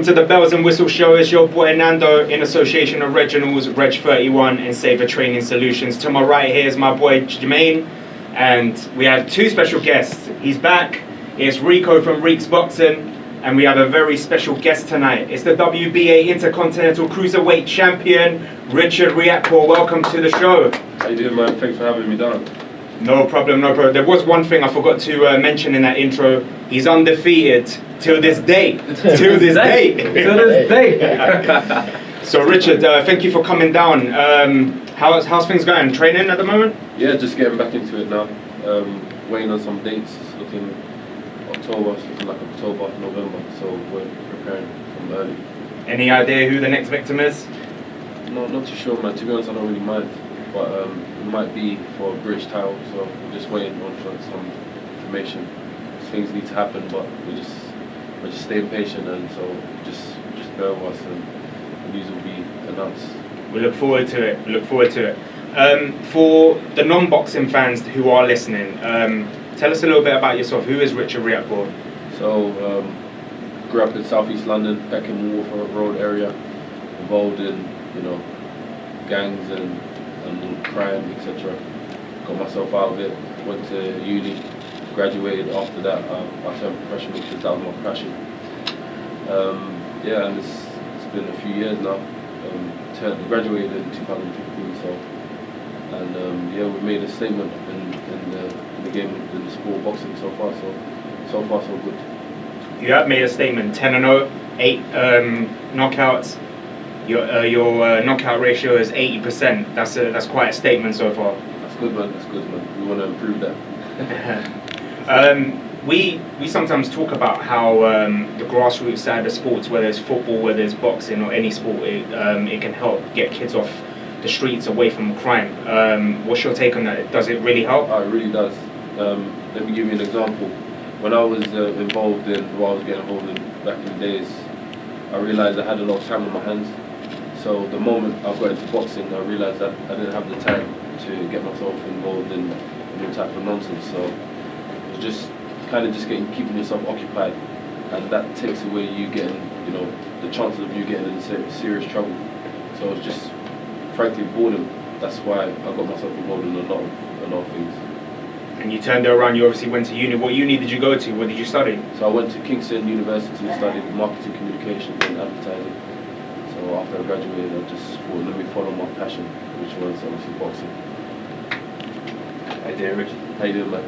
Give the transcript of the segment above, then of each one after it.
to the Bells and Whistle Show. It's your boy Nando in association of Regionals, Reg 31 and Saver Training Solutions. To my right here is my boy Jermaine, and we have two special guests. He's back. It's Rico from Reeks Boxing, and we have a very special guest tonight. It's the WBA Intercontinental Cruiserweight Champion, Richard Riakporhe. Welcome to the show. How you doing, man? Thanks for having me down. No problem, no problem. There was one thing I forgot to mention in that intro. He's undefeated till this day. Till this day. Till this day. So Richard, thank you for coming down. How's things going? Training at the moment? Yeah, just getting back into it now. Waiting on some dates. It's looking October, it's looking like October, November. So we're preparing from early. Any idea who the next victim is? No, not too sure, man. To be honest, I don't really mind. But it might be for a British title, so we're just waiting on for some information. Things need to happen, but we're just staying patient, and so just bear with us, and the news will be announced. We look forward to it. We look forward to it. For the non-boxing fans who are listening, tell us a little bit about yourself. Who is Richard Riakporhe? So, grew up in Southeast London, Peckham Wharf Road area, involved in gangs and crime, etc. Got myself out of it, went to uni, graduated after that. I turned professional because that was my passion. And it's been a few years now. Graduated in 2015, so, and we made a statement in the game, in the sport of boxing so far so good. You have made a statement, 10-0, 8 knockouts. Your knockout ratio is 80%. That's quite a statement so far. That's good, man. We want to improve that. We sometimes talk about how the grassroots side of sports, whether it's football, whether it's boxing or any sport, it can help get kids off the streets, away from crime. What's your take on that? Does it really help? Oh, it really does. Let me give you an example. When I was involved in what I was getting involved in back in the days, I realised I had a lot of time on my hands. So the moment I got into boxing, I realised that I didn't have the time to get myself involved in any type of nonsense. So it was just keeping yourself occupied, and that takes away you getting, the chances of you getting in serious trouble. So it's just, frankly, boredom. That's why I got myself involved in a lot of things. And you turned it around. You obviously went to uni. What uni did you go to? What did you study? So I went to Kingston University and studied marketing, communications, and advertising. So after I graduated, I just thought, let me follow my passion, which was obviously boxing. Hey there, Richard. How you doing, man?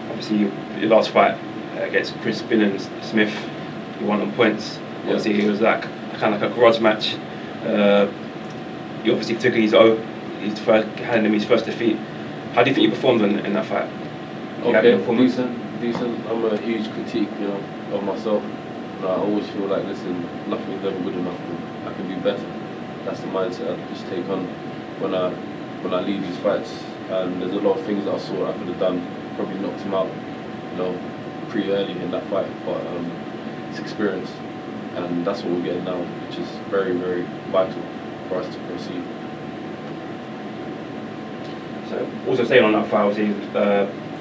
Obviously, your last fight against Chris Smith, you won on points. Yeah. Obviously, it was like kind of like a garage match. You obviously took his own. Handed him his first defeat. How do you think you performed in that fight? Okay, decent. I'm a huge critique, of myself. I always feel like, listen, nothing's ever good enough. I can do better. That's the mindset I just take on when I lead these fights. And there's a lot of things that I saw I could have done. Probably knocked him out, pretty early in that fight. But it's experience, and that's what we're getting now, which is very, very vital for us to proceed. So, also staying on that fight, obviously,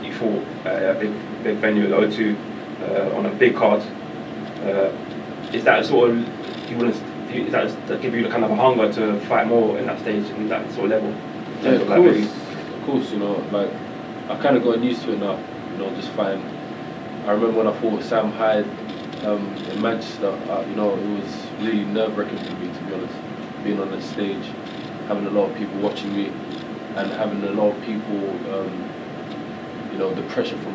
you fought a big venue at O2 on a big card. Is that sort of is that give you the kind of a hunger to fight more in that stage, in that sort of level? Yeah, of course. Like I kind of got used to it now. Just fighting. I remember when I fought Sam Hyde in Manchester. It was really nerve-wracking for me, to be honest. Being on the stage, having a lot of people watching me, and having a lot of people, the pressure from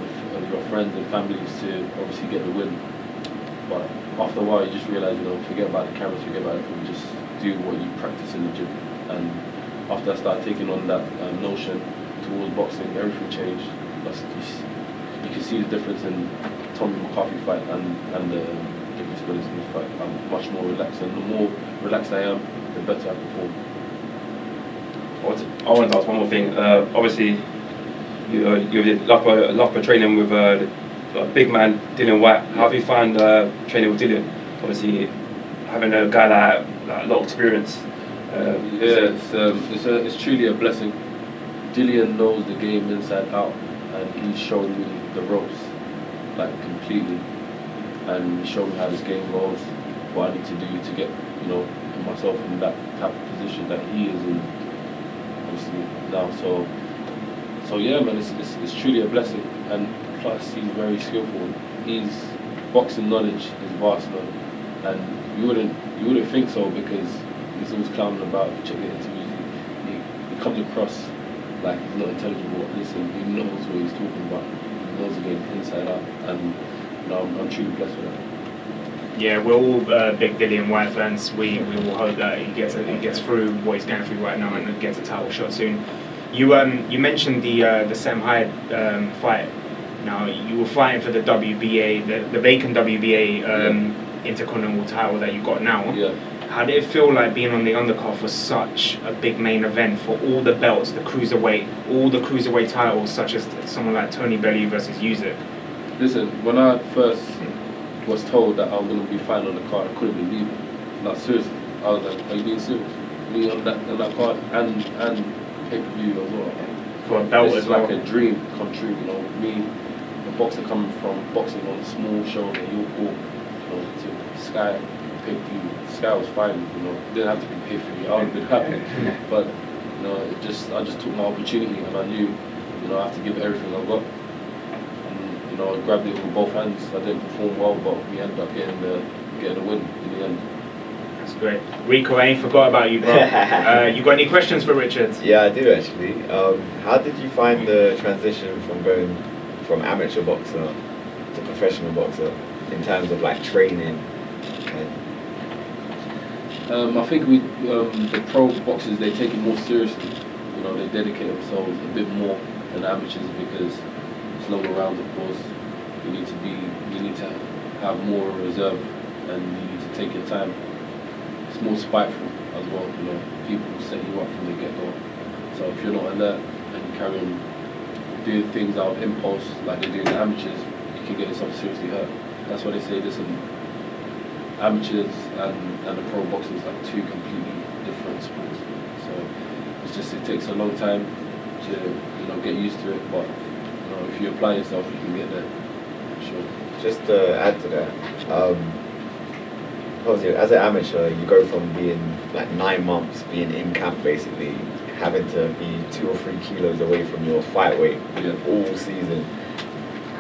your friends and families to obviously get the win. But after a while, you just realize, forget about the cameras, forget about everything, just do what you practice in the gym. And after I started taking on that notion towards boxing, everything changed. You can see the difference in Tommy McCarthy fight and the Chris Smith fight. I'm much more relaxed, and the more relaxed I am, the better I perform. I want to ask one more thing. Obviously, you love training with a big man, Dillian White. How have you found training with Dillian? Obviously, having a guy like a lot of experience. It's truly a blessing. Dillian knows the game inside out, and he's shown me the ropes, like completely. and he showed me how this game goes, what I need to do to get, you know, put myself in that type of position that he is in, obviously now. So yeah, man, it's truly a blessing, and plus he's very skillful. His boxing knowledge is vast, man, and you wouldn't think so, because he's always clowning about. If you check the interviews, he comes across like he's not intelligible. Listen, he knows what he's talking about. He knows the game inside out, and you know, I'm truly blessed with that. Yeah, we're all big Dillian White fans. We will hope that he gets through what he's going through right now and gets a title shot soon. You mentioned the Sam Hyde fight. Now you were fighting for the WBA, the vacant WBA Intercontinental title that you got now. Yeah. How did it feel like being on the undercard for such a big main event for all the belts, the cruiserweight, all the cruiserweight titles, such as someone like Tony Bellew versus Usyk? Listen, when I first was told that I was going to be fighting on the card, I couldn't believe it. Like, seriously, I was like, are you being serious? Me on that card and pay-per-view as well. For a belt as well. It's like a dream come true, you know. Me, a boxer coming from boxing on a small show in Riakporhe, you know, to Sky pay-per-view. Sky was fine, you know. It didn't have to be pay-per-view. I would have been happy. But, you know, I just took my opportunity, and I knew, you know, I have to give everything I've got. You know, I grabbed it with both hands. I didn't perform well, but we ended up getting the win in the end. That's great. Rico, I ain't forgot about you, bro. You got any questions for Richard? Yeah, I do actually. How did you find the transition from going from amateur boxer to professional boxer in terms of like training? I think the pro boxers, they take it more seriously. You know, they dedicate themselves a bit more than amateurs, because it's longer rounds, of course. You need to have more reserve, and you need to take your time. It's more spiteful as well, you know. People set you up from the get-go. So if you're not alert and you carry on doing things out of impulse like they do in the amateurs, you can get yourself seriously hurt. That's why they say, listen, amateurs and the pro boxing is like two completely different sports. So it's just, it takes a long time to, you know, get used to it, but you know, if you apply yourself, you can get there. Sure. Just to add to that, obviously as an amateur, you go from being like 9 months being in camp, basically having to be 2 or 3 kilos away from your fight weight all season.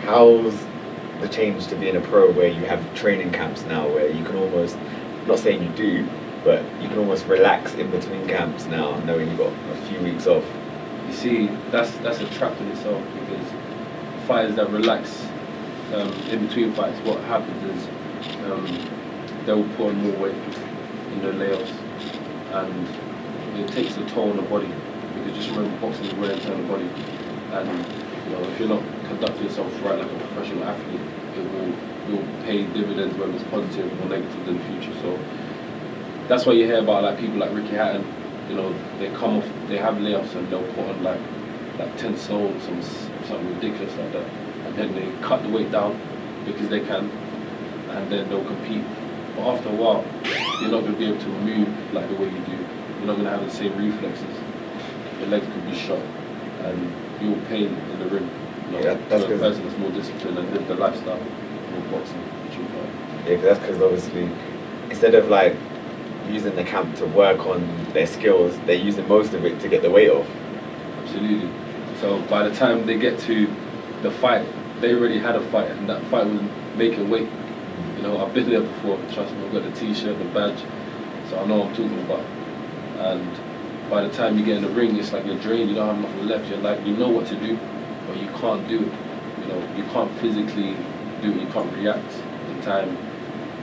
How's the change to being a pro, where you have training camps now, where you can almost, not saying you do, but you can almost relax in between camps now, knowing you've got a few weeks off? You see, that's a trap in itself, because fighters that relax in between fights, what happens is they'll put on more weight in their layoffs, and it takes a toll on the body, because just remember, boxing is wear and tear on the body, and you know, if you're not conducting yourself right like a professional athlete, it will pay dividends, whether it's positive or negative in the future. So that's why you hear about like people like Ricky Hatton. You know, they come off, they have layoffs, and they'll put on like 10 stone, something ridiculous like that, and then they cut the weight down because they can, and then they'll compete. But after a while, you're not going to be able to move like the way you do. You're not going to have the same reflexes. Your legs could be shot, and you'll pain in the ring. You know, that's a person that's more disciplined and live the lifestyle of boxing. Yeah, that's because obviously, instead of like using the camp to work on their skills, they're using most of it to get the weight off. Absolutely. So by the time they get to the fight, they already had a fight, and that fight was making weight. You know, I've been there before, trust me, I've got the t-shirt, the badge, so I know what I'm talking about. And by the time you get in the ring, it's like you're drained, you don't have nothing left. You're like, you know what to do, but you can't do it. You know, you can't physically do it, you can't react in time.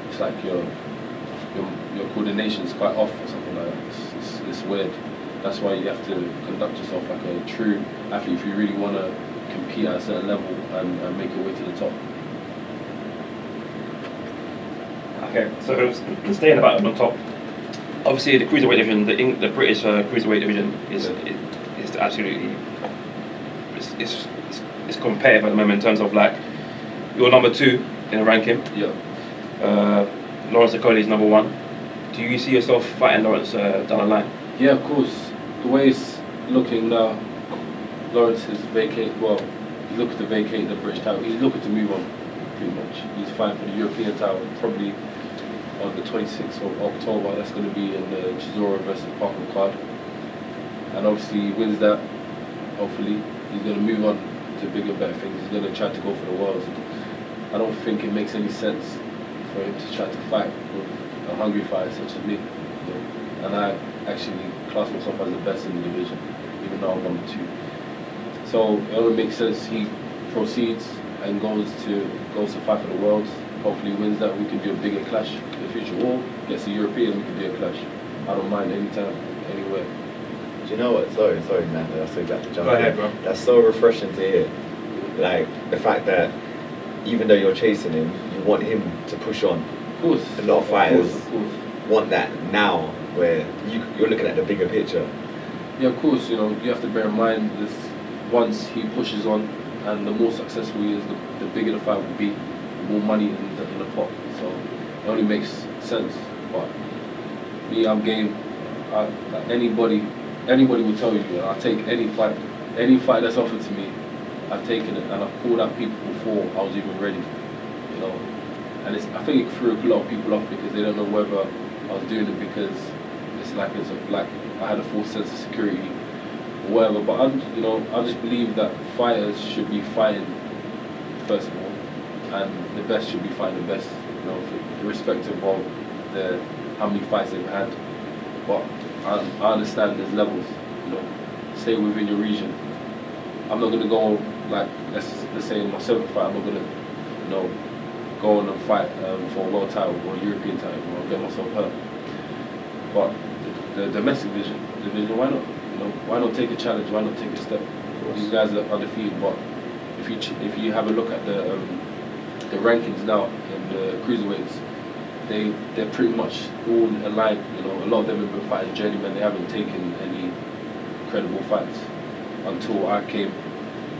It's like your coordination is quite off or something like that. It's weird. That's why you have to conduct yourself like a true athlete if you really want to compete at a certain level and make your way to the top. Okay, so staying about on top, obviously the cruiserweight division, the British cruiserweight division is absolutely it's competitive at the moment in terms of like you're number 2 in the ranking. Yeah. Lawrence Okolie is number 1. Do you see yourself fighting Lawrence down the line? Yeah, of course. The way it's looking now, Lawrence is he's looking to vacate the British title. He's looking to move on. pretty much. He's fighting for the European title, probably on the 26th of October. That's going to be in the Chisora versus Parker card. And obviously he wins that. Hopefully he's going to move on to bigger, better things. He's going to try to go for the world. I don't think it makes any sense for him to try to fight with a hungry fighter such as me. You know? And I actually class myself as the best in the division, even though I'm number 2. So it only makes sense he proceeds and goes to fight for the world. Hopefully wins that. We can do a bigger clash in the future. Or gets a European, we can do a clash. I don't mind anytime, anywhere. Do you know what? Sorry, Nando. I'm so glad to jump Go ahead, in. bro. That's so refreshing to hear. Like the fact that even though you're chasing him, you want him to push on. Of course. A lot of fighters Of course. want that now, where you're looking at the bigger picture. Yeah, of course. You know, you have to bear in mind this. Once he pushes on, and the more successful he is, the bigger the fight will be, the more money in the pot. So it only makes sense. But me, I'm game. Like anybody will tell you, I'll take any fight that's offered to me. I've taken it, and I've called out people before I was even ready. You know, and I think it threw a lot of people off because they don't know whether I was doing it because it's like I had a false sense of security or whatever. But I just believe that fighters should be fighting first of all, and the best should be fighting the best. You know, irrespective of how many fights they've had. But I understand there's levels. You know, stay within your region. I'm not gonna go like let's say in my 7th fight. I'm not gonna go on and fight for a world title or a European title. I'll get myself hurt. But the domestic division, why not? You know, why not take a challenge? Why not take a step? These guys are undefeated. But if you have a look at the rankings now in the cruiserweights, they're pretty much all aligned. You know, a lot of them have been fighting journeymen. They haven't taken any credible fights until I came.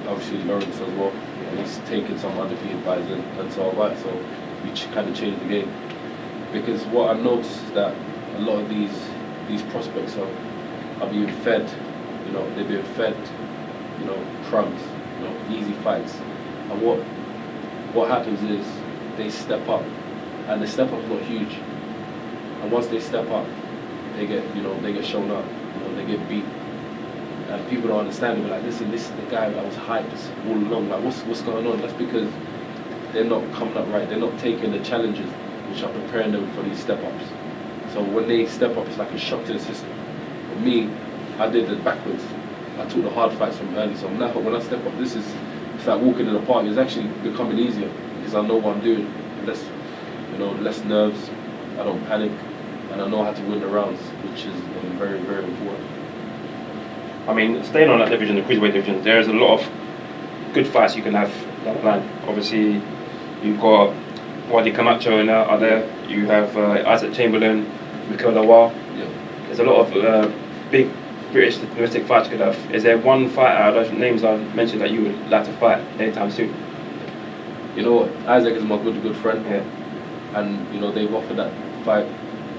Obviously Lawrence as well, and he's taken some undefeated fights and so on. So we kind of changed the game, because what I've noticed is that a lot of these prospects are being fed. You know, they're being fed, you know, crumbs, you know, easy fights. And what happens is they step up, and the step up's not huge. And once they step up, they get shown up, you know, they get beat. And people don't understand it. They're like, listen, this is the guy that was hyped all along. Like, what's going on? That's because they're not coming up right. They're not taking the challenges which are preparing them for these step ups. So when they step up, it's like a shock to the system. For me, I did it backwards. I took the hard fights from early. So now when I step up, it's like walking in the park. It's actually becoming easier because I know what I'm doing. Less nerves. I don't panic, and I know how to win the rounds, which is very, very important. I mean, staying on that division, the cruiserweight division, there's a lot of good fights you can have down the line. Obviously, you've got Wadi Camacho out there. You have Isaac Chamberlain, Mikel Lawal. Yeah. There's a lot of big British domestic fights you could have. Is there one fighter out of those names I mentioned that you would like to fight anytime soon? You know what? Isaac is my good friend. Yeah. And you know, they've offered that fight,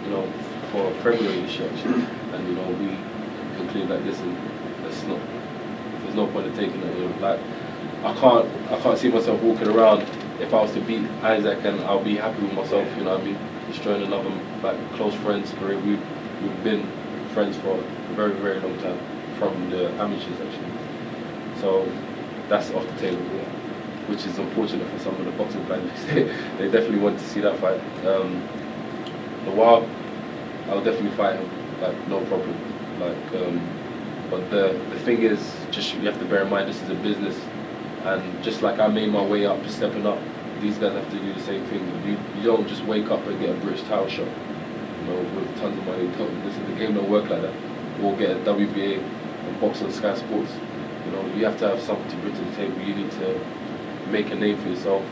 you know, for February this year actually. And you know, we conclude like this, and there's no point in taking it. You know, like I can't see myself walking around if I was to beat Isaac, and I'll be happy with myself. You know what I mean? Destroying another close friends. We've been friends for a very, very long time, from the amateurs actually. So that's off the table. Yeah. Which is unfortunate for some of the boxing fans. They definitely want to see that fight. The Wild, I'll definitely fight him, like no problem. But the thing is, just you have to bear in mind this is a business, and just like I made my way up, stepping up, these guys have to do the same thing. You don't just wake up and get a British title shot, you know, with tons of money. The game don't work like that. Or get a WBA and box on Sky Sports. You know, you have to have something to bring to the table. You need to make a name for yourself.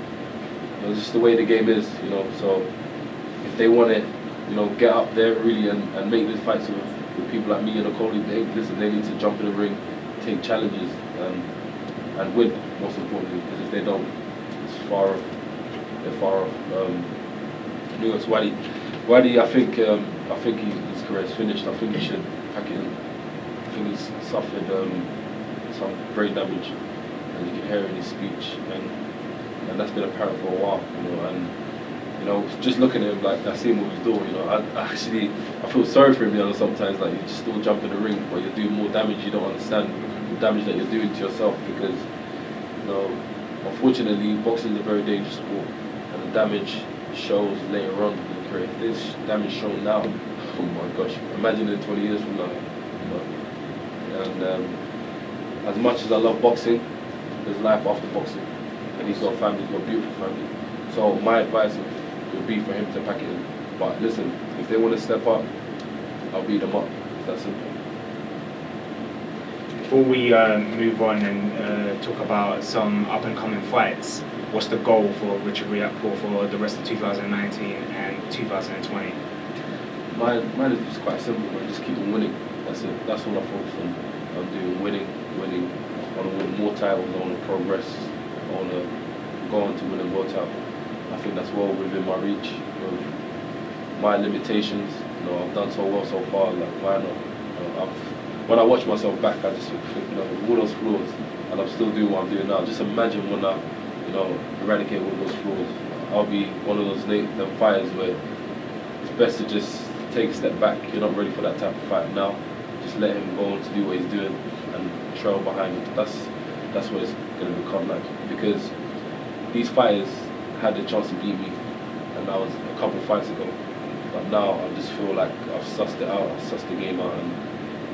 You know, just the way the game is, you know. So if they want to, you know, get up there really and make these fights with people like me and Okolie, they need to jump in the ring, take challenges, and win. Most importantly, because if they don't, it's far off. They're far off. New York's Wadi, I think his career is finished. I think he should pack it in. I think he's suffered some brain damage. And you can hear in his speech, and and that's been apparent for a while, you know. And you know, just looking at him, like I see him with his door, you know, I feel sorry for him, you know, sometimes, like you still jump in the ring, but you're doing more damage. You don't understand the damage that you're doing to yourself, because, you know, unfortunately, boxing is a very dangerous sport, and the damage shows later on in the career. If there's damage shown now, oh my gosh, imagine in 20 years from now, you know. And as much as I love boxing, there's life after boxing, and he's got a family, he's got a beautiful family. So my advice would be for him to pack it in. But listen, if they want to step up, I'll beat them up. It's that simple. Before we move on and talk about some up-and-coming fights, what's the goal for Richard Riakporhe for the rest of 2019 and 2020? Mine is just quite simple, man. Just keep on winning. That's it. That's all I focus on. I'm doing winning. I want to win more titles. I want to progress. I want to go on to win a world title. I think that's well within my reach. You know, my limitations, you know, I've done so well so far. Like, why not? You know, when I watch myself back, I just think, you know, all those flaws, and I'm still doing what I'm doing now. Just imagine when I, you know, eradicate all those flaws. I'll be one of those them fighters where it's best to just take a step back. You're not ready for that type of fight now. Just let him go on to do what he's doing and trail behind him. That's what it's going to become like, because these fighters had the chance to beat me, and that was a couple fights ago. But now I just feel like I've sussed it out, I've sussed the game out, and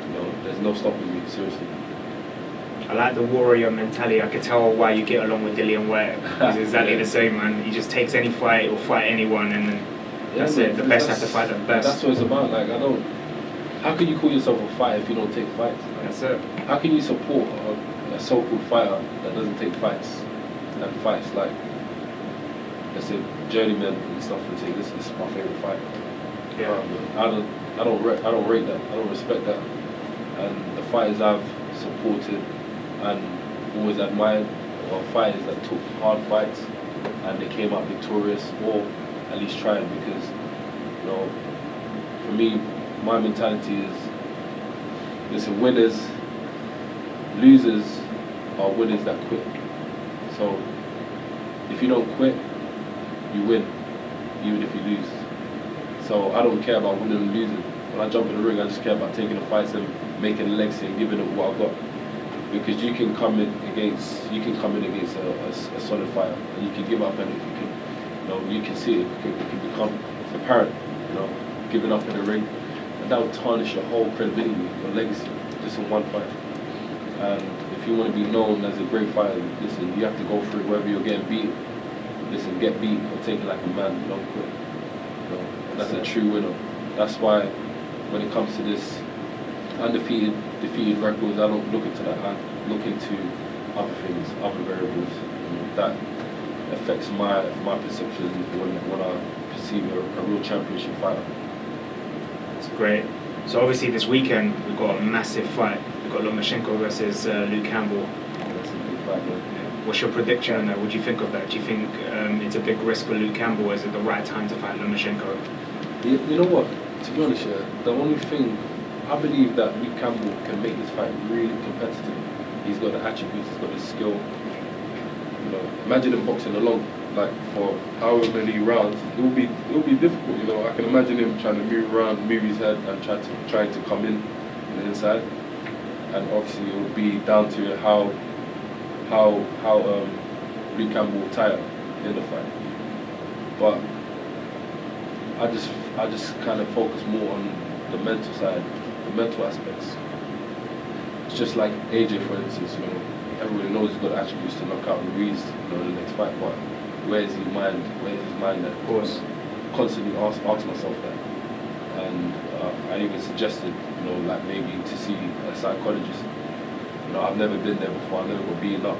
you know, there's no stopping me, seriously. I like the warrior mentality. I could tell why you get along with Dillian White. He's exactly the same, man. He just takes any fight or fight anyone, and then that's it. The best have to fight the best. That's what it's about. Like, how can you call yourself a fighter if you don't take fights? Like, that's it. How can you support a so-called fighter that doesn't take fights? And fights like, let's say, journeyman and stuff, and say, this is my favorite fight. Yeah. I don't rate that. I don't respect that. And the fighters I've supported and always admired are fighters that took hard fights and they came out victorious, or at least tried, because, you know, for me, my mentality is, listen, losers are winners that quit. So if you don't quit, you win, even if you lose. So I don't care about winning and losing. When I jump in the ring, I just care about taking the fights and making a legacy and giving it what I've got. Because you can come in against a solid fighter, and you can give up, and you can see it. It can become apparent, you know, giving up in the ring, and that will tarnish your whole credibility, your legacy, just in one fight. And if you want to be known as a great fighter, listen, you have to go through it, whether you're getting beat. Listen, get beat or take it like a man. Don't quit. You know, that's a true winner. That's why when it comes to this defeated records, I don't look into that. I look into other things, other variables, you know, that affects my perception when I perceive a real championship fighter. That's great. So obviously this weekend we've got a massive fight. We've got Lomachenko versus Luke Campbell. That's a big fight, man. What's your prediction on that? What do you think of that? Do you think it's a big risk for Luke Campbell? Is it the right time to fight Lomachenko? You know what? To be honest, the only thing, I believe that Luke Campbell can make this fight really competitive. He's got the attributes, he's got the skill. You know, imagine him boxing along, like for however many rounds. It will be difficult. You know, I can imagine him trying to move around, move his head, and trying to come in the inside. And obviously, it will be down to how Luke Campbell will tire in the fight. But I just kind of focus more on the mental side, the mental aspects. It's just like AJ, for instance. You know, everybody knows he's got attributes to knock out Ruiz, you know, in the next fight. But where's his mind? Where's his mind at? Of course. Constantly ask myself that, and I even suggested, you know, like maybe to see a psychologist. You know, I've never been there before. I've never got beaten up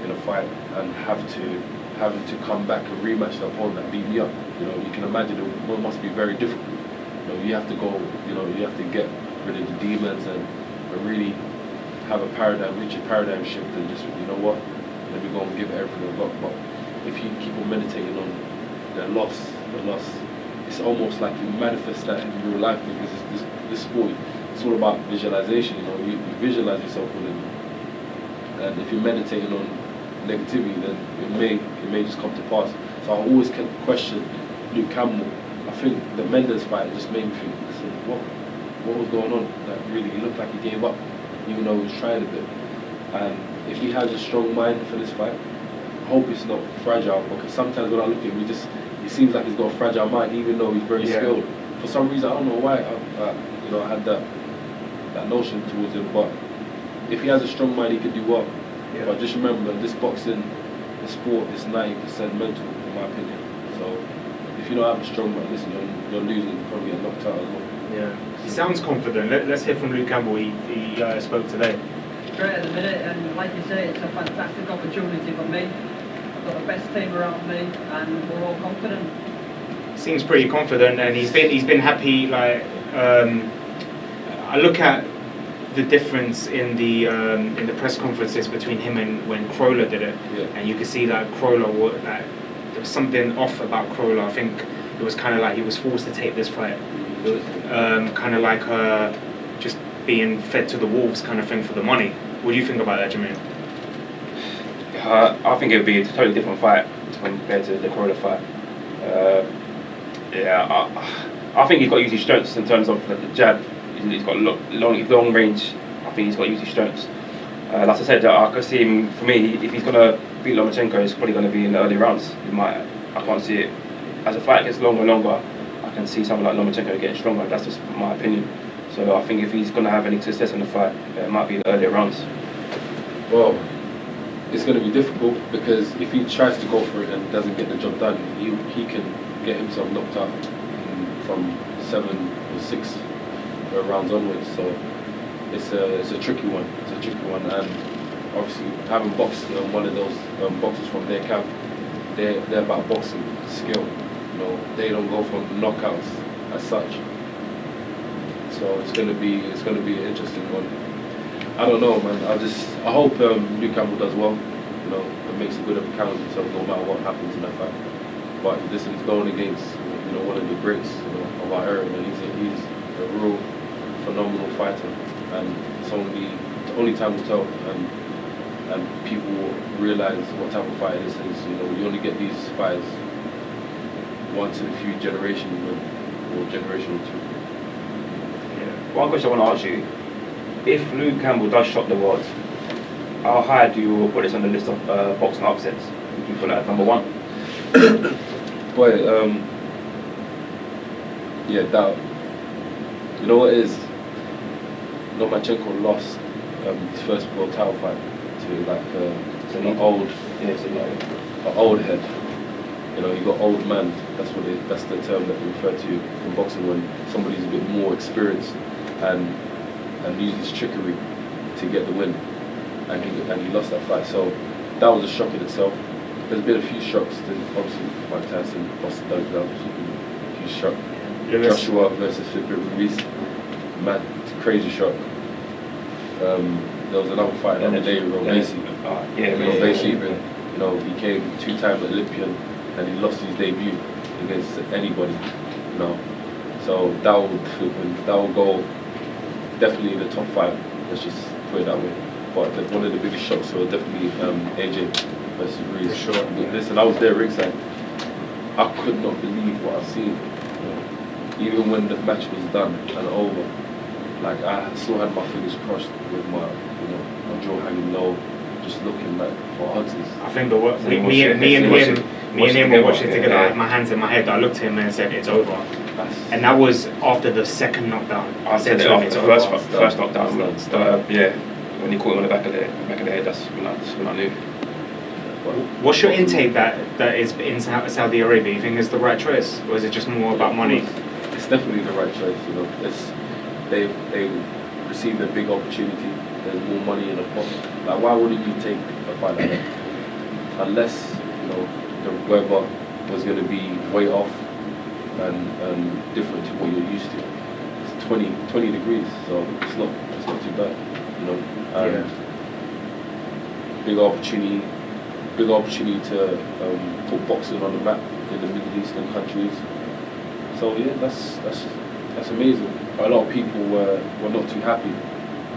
in a fight and having to come back and rematch the opponent that beat me up. You know, you can imagine it must be very difficult. You know, you have to go. You know, you have to get rid of the demons and really have reach a paradigm shift, and just, you know what, let me go and give it everything I've got. But if you keep on meditating on the loss, it's almost like you manifest that in real life, because this sport, it's all about visualization. You know, you visualize yourself winning, and if you're meditating on negativity, then it may just come to pass. So I always question Luke Campbell. I think the Mendes fight just made me think, what was going on? Like really, he looked like he gave up, even though he was trying a bit. And if he has a strong mind for this fight, I hope it's not fragile, because sometimes when I look at him, he seems like he's got a fragile mind, even though he's very skilled. For some reason, I don't know why, I had that notion towards him. But if he has a strong mind, he can do well. Yeah. But just remember, this boxing, the sport, is 90% mental, in my opinion. So if you don't have a strong mind, listen, you're losing, you're probably get knocked out as well. Yeah, he sounds confident. Let's hear from Luke Campbell. He spoke today. Great at the minute, and like you say, it's a fantastic opportunity for me. I've got the best team around me, and we're all confident. Seems pretty confident, and he's been happy. Like I look at the difference in the press conferences between him and when Crolla did it, and you could see that Crolla there was something off about Crolla. I think it was kind of like he was forced to take this fight, kind of like just being fed to the wolves kind of thing for the money. What do you think about that, Jermaine? I think it would be a totally different fight compared to the Crolla fight. I think he's got to use his strengths in terms of the jab. He's got long range. I think he's got to use his strengths. Like I said, I could see him, for me, if he's going to beat Lomachenko, it's probably going to be in the early rounds. I can't see it. As the fight gets longer and longer, I can see someone like Lomachenko getting stronger. That's just my opinion. So I think if he's going to have any success in the fight, it might be in the earlier rounds. Well, it's going to be difficult, because if he tries to go for it and doesn't get the job done, he can get himself knocked out from 7 or 6 rounds onwards. So it's a tricky one. And obviously, having boxed one of those boxers from their camp, they're about boxing skill. They don't go for knockouts as such. So it's gonna be an interesting one. I don't know, man. I hope Luke Campbell does well. And makes a good account of himself, no matter what happens in that fight. But listen, he's going against one of the greats of our era. He's a real phenomenal fighter, and it's only time will tell. And people will realise what type of fighter this is. You only get these fights once in a few generations, or generation or two. Yeah. One question I want to ask you: if Luke Campbell does shock the world, how high do you put this on the list of boxing upsets? Would you put it at number 1? Boy, doubt. You know what it is? Lomachenko lost his first world title fight to an old head. You got old man. That's the term that we refer to in boxing, when somebody's a bit more experienced and uses trickery to get the win. And he lost that fight. So that was a shock in itself. There's been a few shocks. Obviously, Mike Tyson lost the That was a huge shock. Joshua versus Ruiz, mad, crazy shock. There was another fight on the day with Robesi. He came 2-time Olympian, and he lost his debut against anybody. So that will go definitely in the top 5. Let's just put it that way. But one of the biggest shocks was definitely AJ versus Ruiz. Sure. Listen, I was there ringside. I could not believe what I've seen. Even when the match was done and over, I still had my fingers crossed with my jaw hanging low, just looking for answers. I think me and him were watching together. I had my hands in my head. I looked at him and said, "It's over." And that was after the second knockdown. I said to him, it's the first knockdown. When he caught him on the back of the head, that's when I knew. What's your intake that is in Saudi Arabia? You think it's the right choice, or is it just more about money? It's definitely the right choice. They received a big opportunity. There's more money in the pot. Why wouldn't you take a fight like that? Unless the weather was going to be way off and different to what you're used to. It's 20 degrees, so it's not too bad. Big opportunity to put boxing on the map in the Middle Eastern countries. So that's amazing. A lot of people were not too happy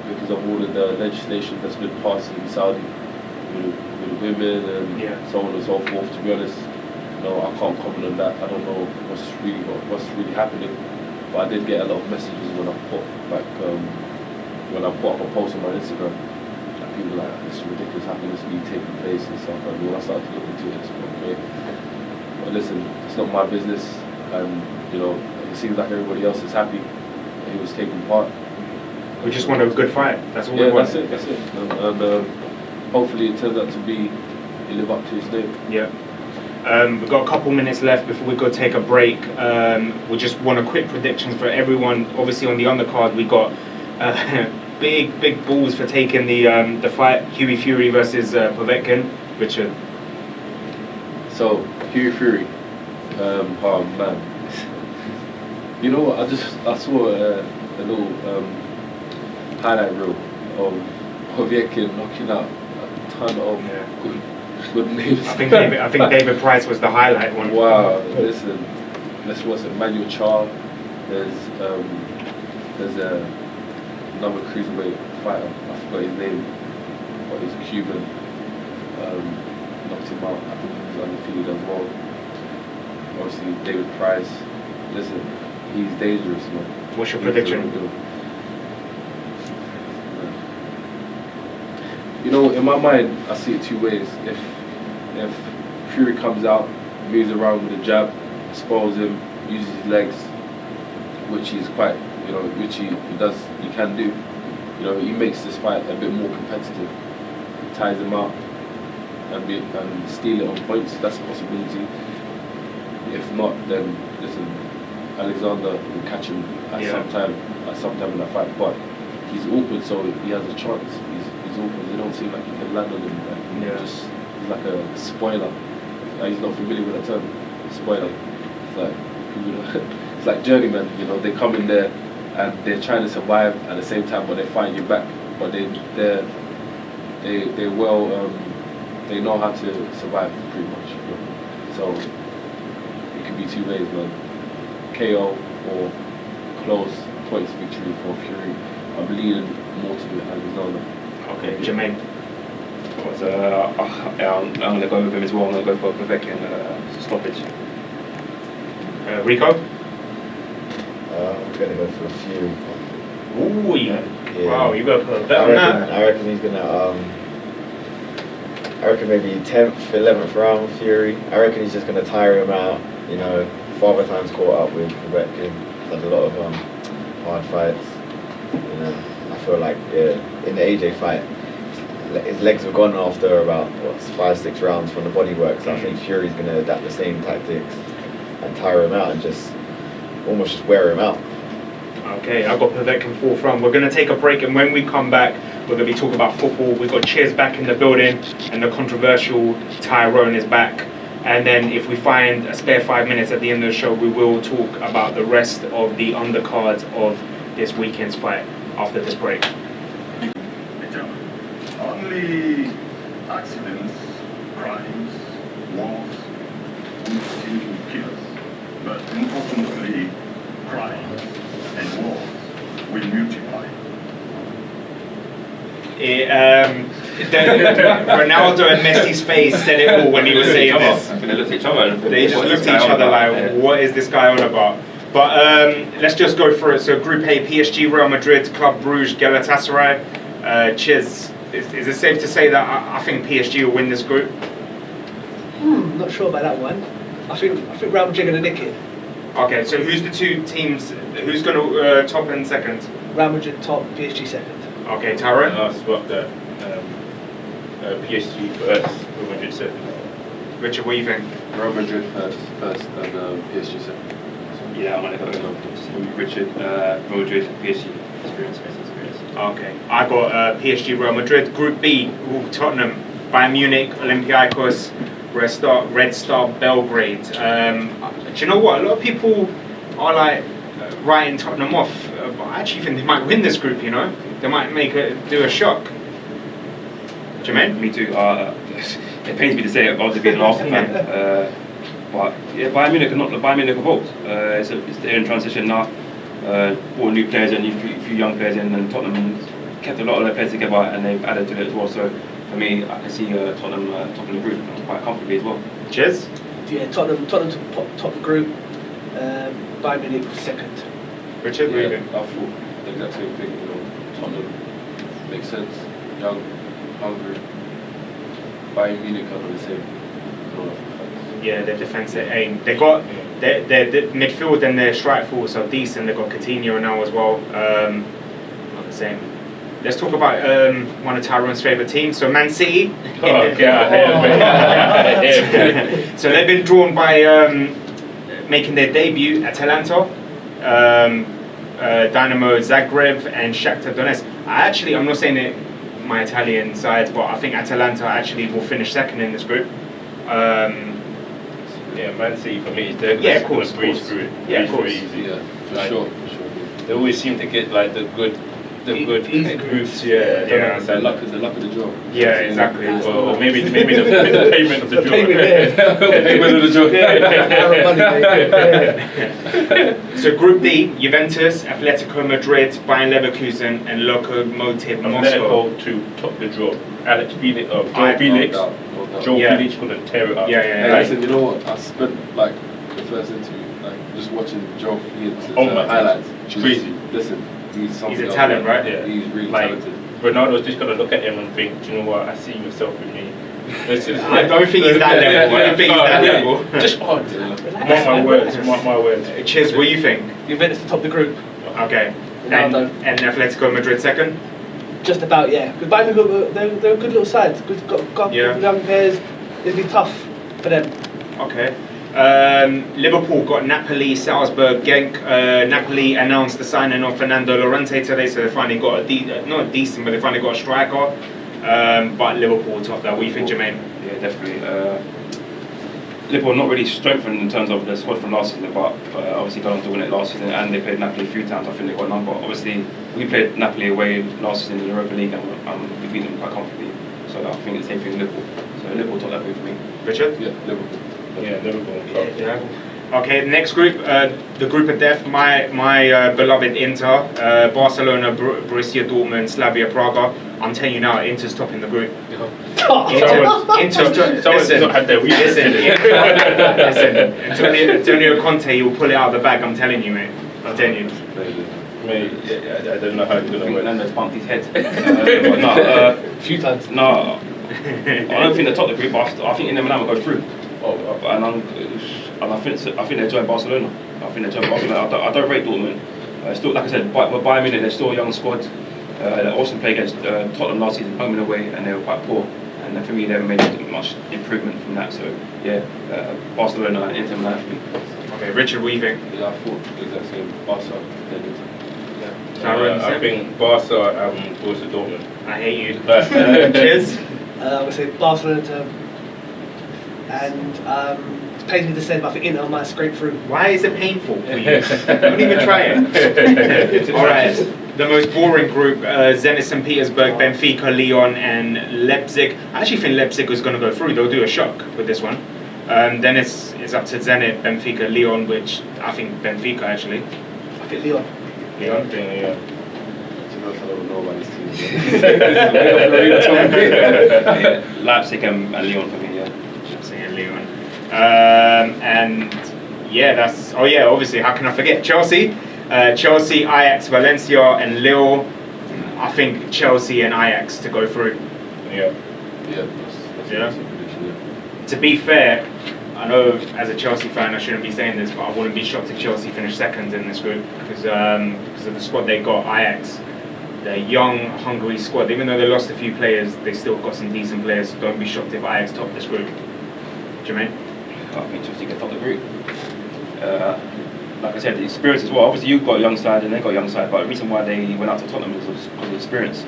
because of all of the legislation that's been passed in Saudi with women and so on and so forth. To be honest, I can't comment on that. I don't know what's really happening. But I did get a lot of messages when I put up a post on my Instagram. Like people were like, "This is ridiculous. How can this be taking place and stuff?" And when I started to look into it, it's okay. But listen, it's not my business, and it seems like everybody else is happy that he was taking part. We just want a good fight. That's all we want. That's it. And hopefully it turns out to be he live up to his name. Yeah. We've got a couple minutes left before we go take a break. We just want a quick predictions for everyone. Obviously on the undercard we got big balls for taking the fight. Hughie Fury versus Povetkin. Richard. So Hughie Fury. Oh man. You know what? I saw a little highlight reel of Povetkin knocking out a ton of good names. I think David Price was the highlight one. Wow, listen, let's watch Emmanuel Charr. There's another cruiserweight fighter, I forgot his name, but he's Cuban. Knocked him out. I think he was undefeated as well. Obviously David Price. Listen, he's dangerous, man. What's your prediction? In my mind, I see it two ways. If Fury comes out, moves around with a jab, exposes him, uses his legs, which he's quite, which he can do. He makes this fight a bit more competitive, ties him out, and steal it on points. That's a possibility. If not, then listen, Alexander will catch him at some time in that fight. But he's awkward, so he has a chance. He's awkward. They don't seem like he can land on him. He's like a spoiler. He's not familiar with that term. Spoiler. It's like journeyman. They come in there and they're trying to survive at the same time, but they find you back. But they know how to survive pretty much. So it could be two ways, man. KO or close points victory for Fury. I'm leaning more to Alexander. Okay, Jermaine. I'm going to go with him as well. I'm going to go for Povetkin stoppage. Rico? I'm going to go for a Fury. Ooh, yeah. Wow, you got to put a bet on that. I reckon he's going to, I reckon maybe 10th, 11th round Fury. I reckon he's just going to tire him out. Father Time's caught up with Povetkin. Had a lot of hard fights. I feel like in the AJ fight, his legs were gone after about 5-6 rounds from the bodywork. So I think Fury's going to adapt the same tactics and tire him out and just almost just wear him out. Okay, I've got Povetkin 4th round. We're going to take a break, and when we come back, we're going to be talking about football. We've got Chiz back in the building, and the controversial Tyrone is back. And then if we find a spare 5 minutes at the end of the show, we will talk about the rest of the undercards of this weekend's fight after this break. Only accidents, crimes, wars will still kill us. But unfortunately, crimes and wars will multiply. Ronaldo and Messi's face said it all when he was saying this. They looked at each other. They just looked at each other like, what is this guy on about? But let's just go through it. So Group A, PSG, Real Madrid, Club Brugge, Galatasaray. Chiz, is it safe to say that I think PSG will win this group? Not sure about that one. I think Real Madrid are going to nick it. Okay, so who's the two teams? Who's going to top and second? Real Madrid top, PSG second. Okay, Tyrone? I spot that PSG first, Real Madrid second. Richard, what do you think? Real Madrid first and PSG second. Yeah, I'm going to go with Richard, Real Madrid, PSG. Experience. Okay, I got PSG, Real Madrid. Group B, Tottenham, Bayern Munich, Olympiacos, Red Star Belgrade. Do you know what? A lot of people are like writing Tottenham off, but I actually think they might win this group. They might do a shock. Jermaine? Me too. It pains me to say it, but I was being an Arsenal fan. But yeah, Bayern Munich evolved. They're in transition now. Brought new players and a few young players in, and Tottenham kept a lot of their players together, and they've added to it as well. So for me, I can see Tottenham top of the group quite comfortably as well. Cheers. Yeah, Tottenham top the group. Bayern Munich second. Richard, what do you Yeah, think? I thought the exact same thing. You know, Tottenham makes sense. Young, hungry. Bayern Munich are the same. I don't know if Yeah, their defensive aim. They got their midfield and their strike force are decent. They got Coutinho now as well. Not the same. Let's talk about one of Tyrone's favourite teams. So Man City. So they've been drawn by making their debut at Atalanta, Dynamo Zagreb, and Shakhtar Donetsk. I'm not saying it my Italian side, but I think Atalanta actually will finish second in this group. Yeah, Man City for me is they're Yeah, of course, breeze of through it. Yeah, of Breeze course. through easy. Yeah, for Like, sure. They always seem to get like the good Easy groups. Yeah, Yeah, yeah. The luck of the draw. Yeah, exactly. Or maybe the payment of the The draw. payment, yeah. Payment of the draw. Yeah. So Group D: Juventus, Atletico Madrid, Bayern Leverkusen, and Lokomotiv Moscow. Atletico to top the draw. Alex Felix, No Felix, doubt, no doubt. Joe Yeah. Felix couldn't tear it up. Yeah, Hey, yeah. listen, you know what? I spent like the first interview, like just watching Joe Felix's Oh my highlights. It's crazy. Listen, he's something He's a else, talent, man. right? Yeah. He's really Like, talented. Ronaldo's just gonna look at him and think, do you know what? I see yourself in me. I don't think he's that level. I don't think he's that level. Just odd. Yeah. Mark my words. Chiz, what do you think? Juventus to top the group. Okay. And Atletico Madrid second? Just about, yeah. Because Bayern Munich, they're a good little side. Got Yeah. young players. It'll be tough for them. Okay. Liverpool got Napoli, Salzburg, Genk. Napoli announced the signing of Fernando Llorente today, so they finally got not decent, but they finally got a striker. But Liverpool top that. What do you think, Jermaine? Yeah, definitely. Liverpool not really strengthened in terms of the squad from last season, but obviously got on to win it last season, and they played Napoli a few times. I think they got a number. Obviously, we played Napoli away last season in the Europa League, and we beat them quite comfortably. So I think it's the same thing with Liverpool. So Liverpool top that way for me. Richard? Yeah, Liverpool. Yeah, Liverpool. Yeah. Okay, next group, the group of death. My beloved Inter, Barcelona, Borussia Dortmund, Slavia Praga. I'm telling you now, Inter's top in the group. Inter's Someone's not had their week. Listen, Antonio Conte, he'll pull it out of the bag. I'm telling you, mate. I'm telling you. Mate, I don't know how it's I gonna think work. Nando's bumped his head. But no, A few times. no. I don't think they're top of the group, but I think Inter Milan will go through. And I think they join Barcelona. I think they join Barcelona. I don't rate Dortmund. Still, like I said, Bayern Munich, they're still a young squad. They also played against Tottenham last season, home and away, and they were quite poor. And for me, they haven't made much improvement from that. So yeah, Barcelona and Inter Milan for me. Okay, Richard, what do you think? Yeah, I thought the exact same. Barca, then Inter. I think Barca and Borussia Dortmund. I hate you. Cheers. I would say Barcelona and it pains me to say, but I think Inter might scrape through. Why is it painful for you? Don't even try it. All right. The most boring group: Zenit St. Petersburg, Benfica, Lyon, and Leipzig. I actually think Leipzig is going to go through. They'll do a shock with this one. Then it's up to Zenit, Benfica, Lyon, which I think Benfica actually. I think Lyon. Lyon. Yeah. To be honest, I don't know about this team. Leipzig and Lyon for me, yeah. Leipzig and Lyon. And yeah, that's. Oh yeah, obviously. How can I forget Chelsea? Chelsea, Ajax, Valencia, and Lille. I think Chelsea and Ajax to go through. Yeah. Yeah, that's Yeah. a prediction, yeah. To be fair, I know as a Chelsea fan I shouldn't be saying this, but I wouldn't be shocked if Chelsea finished second in this group because of the squad they got. Ajax, their young, hungry squad. Even though they lost a few players, they still got some decent players. So don't be shocked if Ajax top this group. Jermaine? I think Chelsea can top the group. Like I said, the experience as well. Obviously, you've got a young side and they've got a young side, but the reason why they went out to Tottenham is because of experience.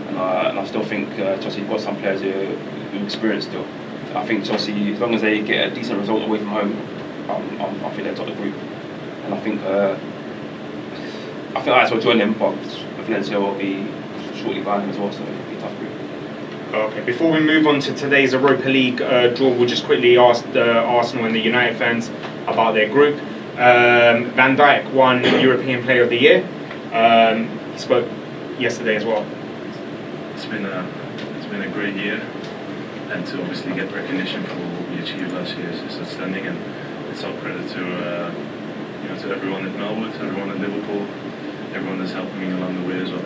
And I still think Chelsea have got some players who are experienced still. I think Chelsea, as long as they get a decent result away from home, I think they'll top the group. And I think Ajax will join them, but Valencia will be shortly behind them as well, so it'll be a tough group. Okay, before we move on to today's Europa League draw, we'll just quickly ask the Arsenal and the United fans about their group. Van Dijk won European Player of the Year. He spoke yesterday as well. It's been been a great year, and to obviously get recognition for what we achieved last year is outstanding, and it's all credit to to everyone at Melwood, everyone at Liverpool, everyone that's helping me along the way as well.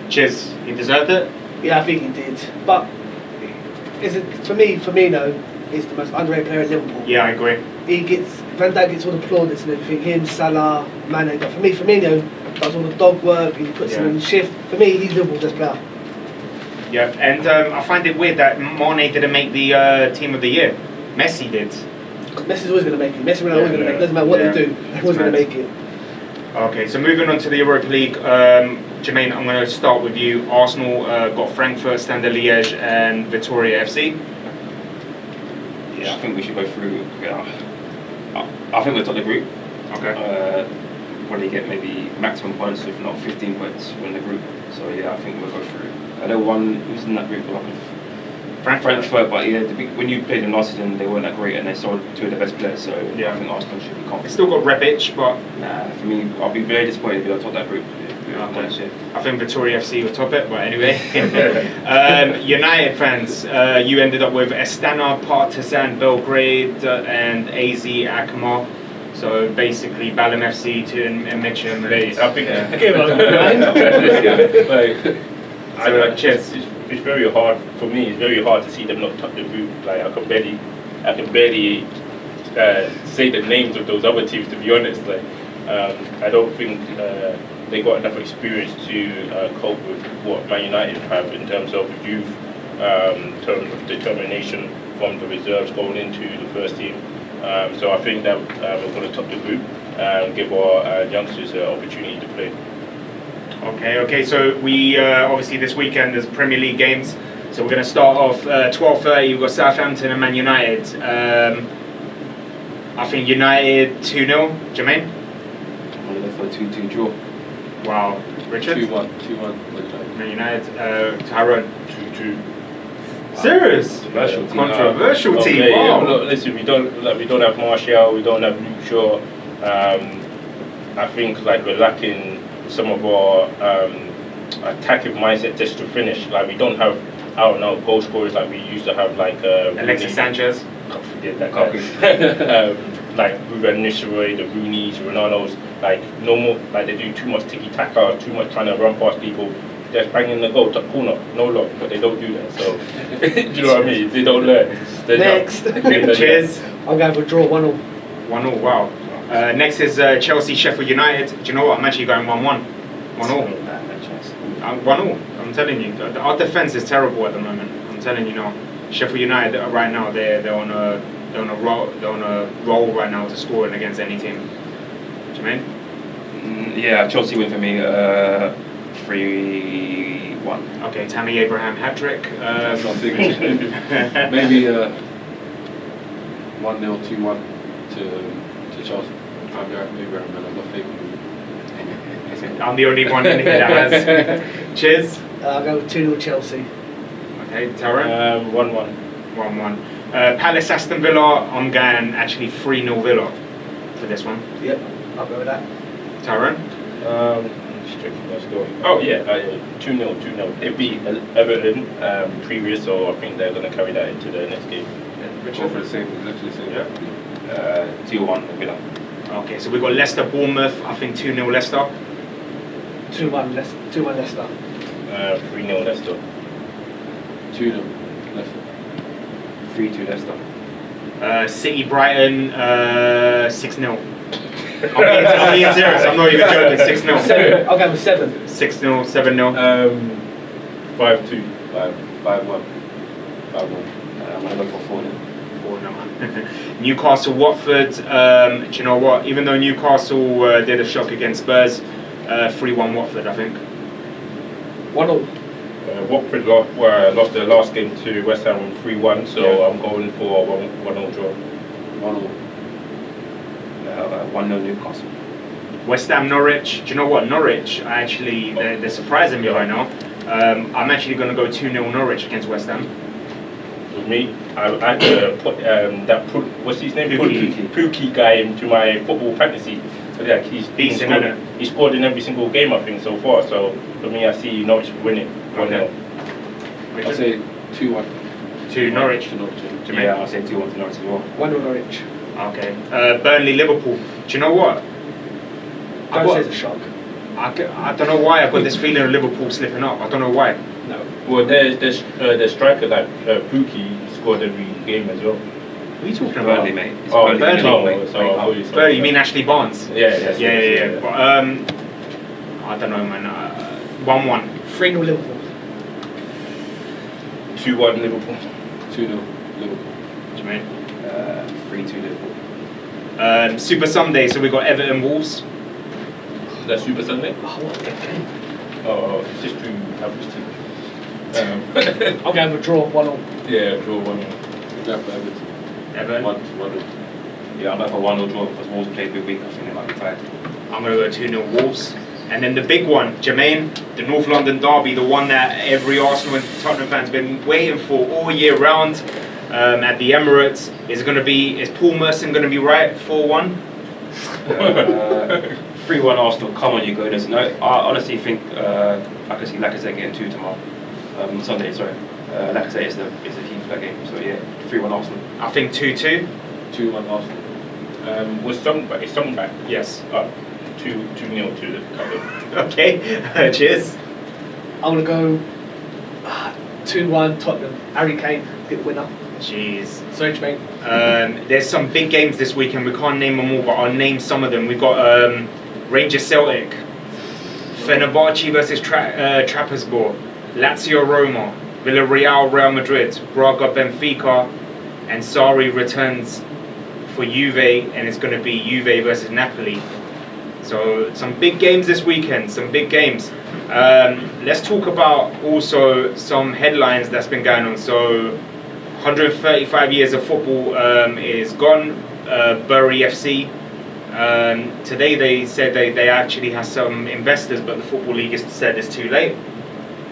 Chiz, he deserved it? Yeah, I think he did. But for me, Firmino is the most underrated player at Liverpool. Yeah, I agree. Van Dijk gets all the plaudits and everything. Him, Salah, Mane. But for me, Firmino does all the dog work. He puts him in the shift. For me, he's Liverpool's best player. Yeah, and I find it weird that Mane didn't make the team of the year. Messi did. Messi's always going to make it. Messi always going to make it. Doesn't matter what they do. They're always going to make it. Okay, so moving on to the Europa League. Jermaine, I'm going to start with you. Arsenal got Frankfurt, Standard Liège, and Vitoria FC. Yeah, I think we should go through. I think we'll top the group. Okay. Probably get maybe maximum points, if not 15 points from the group. So yeah, I think we'll go through. I know one who's in that group, Frankfurt, but yeah, when you played them last season, they weren't that great, and they sold two of the best players. So yeah, I think Arsenal should be confident. Still got Rebic, but for me, I'll be very disappointed if we don't top that group. Okay. I think Vitoria FC will top it, but anyway. United fans, you ended up with Astana, Partizan Belgrade, and AZ Alkmaar. So basically, Balham FC and Mitcham. I think. Cheers. It's very hard for me. It's very hard to see them not top the group. Like I can barely say the names of those other teams. To be honest, like I don't think they got enough experience to cope with what Man United have in terms of youth, in terms of determination from the reserves going into the first team. So I think that we're going to top the group and give our youngsters an opportunity to play. Okay. So we obviously this weekend there's Premier League games. So we're going to start off 12:30. We've got Southampton and Man United. I think United 2-0. Jermaine? I'm going to go for a 2-2 draw. Wow. Richard? 2-1. Man United. Tyrone? 2-2. Serious? Controversial team. Okay, wow. Yeah, look, listen, we don't have Martial, we don't have Luke Shaw. I think we're lacking some of our attacking mindset just to finish. Like we don't have goal scorers like we used to have, like Alexis Sanchez. God forget that guy. Like Ruben Nistelrooy, the Rooneys, Ronaldo's, like no more. Like they do too much tiki taka, too much trying to run past people. They're banging the goal, top corner, no lock, but they don't do that. So, do you know what I mean? They don't learn. Next. Cheers. I'm going for a draw, 1-0. 1-0, wow. Next is Chelsea, Sheffield United. Do you know what? I'm actually going 1-1. 1-0. 1-0. I'm telling you. Our defense is terrible at the moment. I'm telling you now. Sheffield United right now, they're on a roll right now to score against any team. Jermaine? Yeah, Chelsea win for me. 3-1. Okay, Tammy Abraham hat-trick. Maybe 1-0, 2-1 to Chelsea. Abraham, man, I'm not faking you. I'm the only one in here that has. Cheers. I'll go with 2-0 Chelsea. Okay, Tyrone? 1-1. 1-1. Palace, Aston Villa. I'm going actually 3-0 Villa for this one. Yep, I'll go with that. Tyrone? Let's go. Oh yeah, 2-0. It beat Everton previous, so I think they're going to carry that into the next game. Go for the same, exactly the same. Yeah. 2-1 Villa. Okay, so we've got Leicester, Bournemouth. I think 2-0 Leicester. 2-1 Leicester. 3-0 Leicester. 2-0 Leicester. 3-2 Leicester. City, Brighton. 6-0. I'm being serious. I'm not even joking. 6-0. I'll go with 7. 6-0, 7-0. 5-2. 5-1. I'm going to go for 4-0. Newcastle, Watford. Do you know what? Even though Newcastle did a shock against Spurs, 3-1 Watford, I think. 1-0. Watford lost their last game to West Ham 3-1, so I'm going for 1-0 draw. 1-0. 1-0 Newcastle. West Ham, Norwich. Do you know what? Norwich, actually, they're surprising me right now. I'm actually going to go 2-0 Norwich against West Ham. With me, I had to put what's his name? Pookie guy into my football fantasy. So yeah, he's decent, isn't it? He scored in every single game I think so far. So for me, I see Norwich winning 1-0. I'll say 2-1. To Norwich. To Norwich. Jermaine? Yeah, I'll say 2-1 to Norwich as well. 1-0 Norwich. Okay. Burnley, Liverpool. Do you know what? Don't say it's a shock. I don't know why I've got this feeling of Liverpool slipping up. I don't know why. No. Well, there's striker that Pookie scored every game as well. What are you talking about? Burnley, mate. It's Oh, Burnley. no, so I thought you said- Burnley, you mean Ashley Barnes? Yeah. Yeah. But, I don't know, man. 1-1. 3-0 Liverpool. 2-1 Liverpool. 2-0 Liverpool. Jermaine? 3-2 Liverpool. Super Sunday, so we got Everton Wolves. That Super Sunday? Oh, what a good game. Oh, it's just two average teams. I'll go with a draw, 1-0. Yeah, draw 1-1. Yeah, for Everton. Everton. 1-0. Yeah, I'm going for 1-0 draw because Wolves played a good week. I think they might be tired. I'm going to go 2-0 Wolves. And then the big one, Jermaine, the North London derby, the one that every Arsenal and Tottenham fan's been waiting for all year round at the Emirates. Is Paul Merson going to be right? 4-1? 3-1 Arsenal. Come on, you goodness. No, I honestly think I can see Lacazette getting 2 tomorrow. Sunday, sorry. Lacazette is the key for that game. So yeah, 3-1 Arsenal. I think 2-2. 2-1 Arsenal. Was Song back? Yes. 2-0 to the couple. Okay. Cheers. I'm going to go 2-1 Tottenham. Harry Kane, get the winner. Jeez. Sorry, Jermaine. There's some big games this weekend. We can't name them all, but I'll name some of them. We've got Rangers Celtic, Fenerbahce versus Trabzonspor, Lazio Roma, Villarreal Real Madrid, Braga Benfica, and Sarri returns for Juve, and it's going to be Juve versus Napoli. So some big games this weekend, some big games. Let's talk about also some headlines that's been going on. So 135 years of football is gone. Bury FC. Today they said they actually have some investors, but the Football League has said it's too late,